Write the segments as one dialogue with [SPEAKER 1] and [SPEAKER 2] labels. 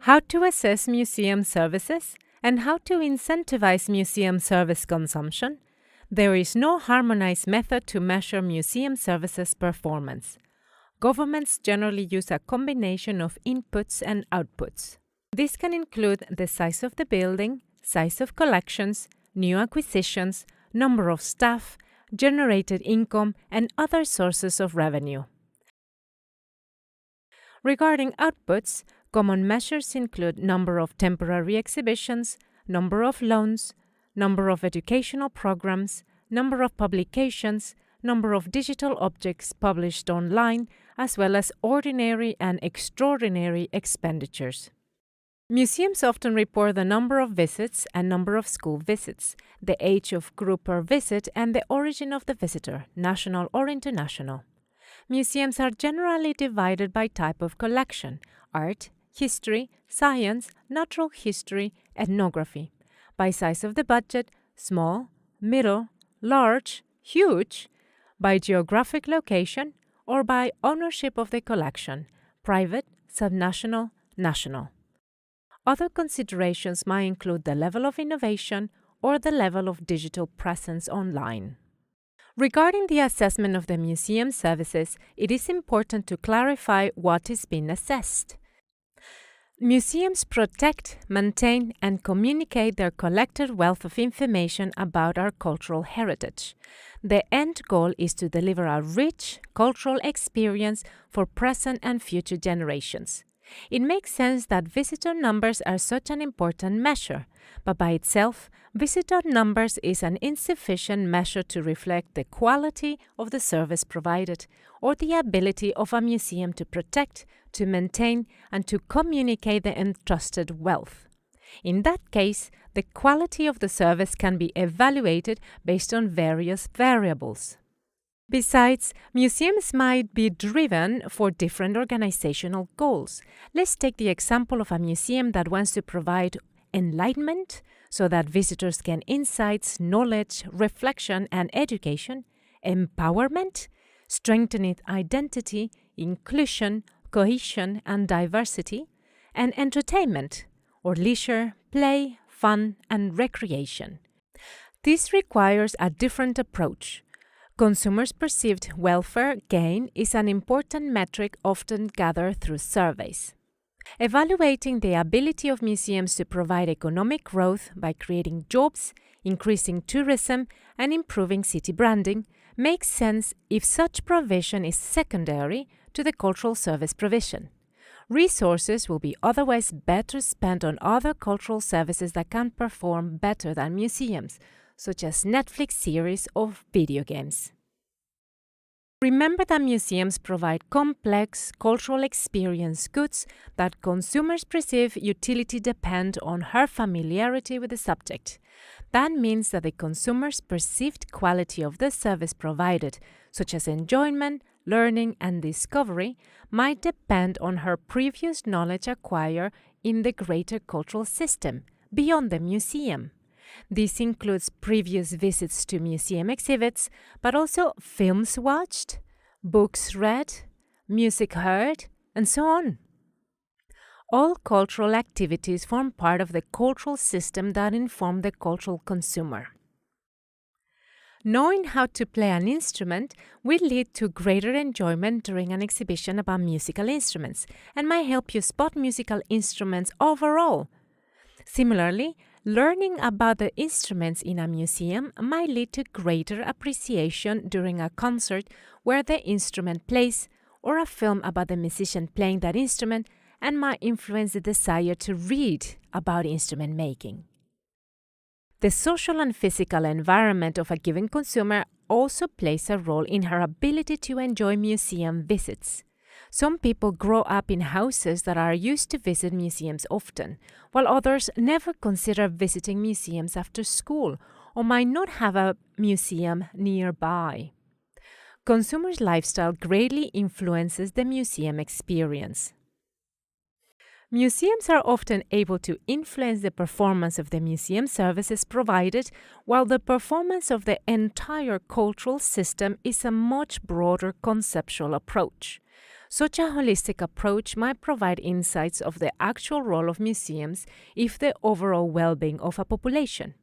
[SPEAKER 1] How to assess museum services and how to incentivize museum service consumption. There is no harmonized method to measure museum services performance. Governments generally use a combination of inputs and outputs. This can include the size of the building, size of collections, new acquisitions, number of staff, generated income, and other sources of revenue. Regarding outputs, common measures include number of temporary exhibitions, number of loans, number of educational programs, number of publications, number of digital objects published online, as well as ordinary and extraordinary expenditures. Museums often report the number of visits and number of school visits, the age of group per visit, and the origin of the visitor, national or international. Museums are generally divided by type of collection: art, history, science, natural history, ethnography; by size of the budget: small, middle, large, huge; by geographic location; or by ownership of the collection: private, subnational, national. Other considerations might include the level of innovation or the level of digital presence online. Regarding the assessment of the museum services, it is important to clarify what is being assessed. Museums protect, maintain, and communicate their collected wealth of information about our cultural heritage. The end goal is to deliver a rich cultural experience for present and future generations. It makes sense that visitor numbers are such an important measure, but by itself, visitor numbers is an insufficient measure to reflect the quality of the service provided or the ability of a museum to protect, to maintain, and to communicate the entrusted wealth. In that case, the quality of the service can be evaluated based on various variables. Besides, museums might be driven for different organizational goals. Let's take the example of a museum that wants to provide enlightenment so that visitors gain insights, knowledge, reflection, and education; empowerment, strengthening identity, inclusion, cohesion, and diversity; and entertainment, or leisure, play, fun, and recreation. This requires a different approach. Consumers' perceived welfare gain is an important metric often gathered through surveys. Evaluating the ability of museums to provide economic growth by creating jobs, increasing tourism, and improving city branding makes sense if such provision is secondary to the cultural service provision. Resources will be otherwise better spent on other cultural services that can perform better than museums, such as Netflix series or video games. Remember that museums provide complex cultural experience goods that consumers' perceived utility depend on her familiarity with the subject. That means that the consumer's perceived quality of the service provided, such as enjoyment, learning, and discovery, might depend on her previous knowledge acquired in the greater cultural system, beyond the museum. This includes previous visits to museum exhibits, but also films watched, books read, music heard, and so on. All cultural activities form part of the cultural system that inform the cultural consumer. Knowing how to play an instrument will lead to greater enjoyment during an exhibition about musical instruments and might help you spot musical instruments overall. Similarly, learning about the instruments in a museum might lead to greater appreciation during a concert where the instrument plays, or a film about the musician playing that instrument, and might influence the desire to read about instrument making. The social and physical environment of a given consumer also plays a role in her ability to enjoy museum visits. Some people grow up in houses that are used to visit museums often, while others never consider visiting museums after school or might not have a museum nearby. Consumers' lifestyle greatly influences the museum experience. Museums are often able to influence the performance of the museum services provided, while the performance of the entire cultural system is a much broader conceptual approach. Such a holistic approach might provide insights of the actual role of museums if the overall well-being of a population.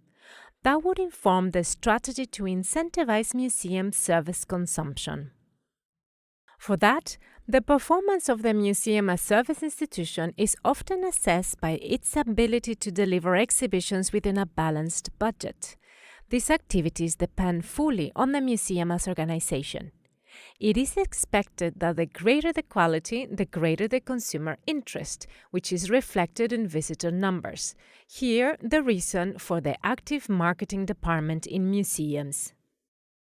[SPEAKER 1] That would inform the strategy to incentivize museum service consumption. For that, the performance of the museum as service institution is often assessed by its ability to deliver exhibitions within a balanced budget. These activities depend fully on the museum as organization. It is expected that the greater the quality, the greater the consumer interest, which is reflected in visitor numbers. Here, the reason for the active marketing department in museums.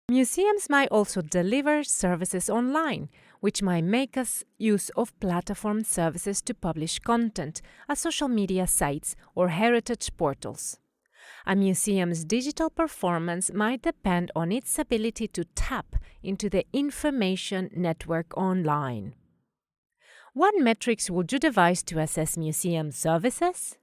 [SPEAKER 1] Museums might also deliver services online, which might make us use of platform services to publish content, as social media sites or heritage portals. A museum's digital performance might depend on its ability to tap into the information network online. What metrics would you devise to assess museum services?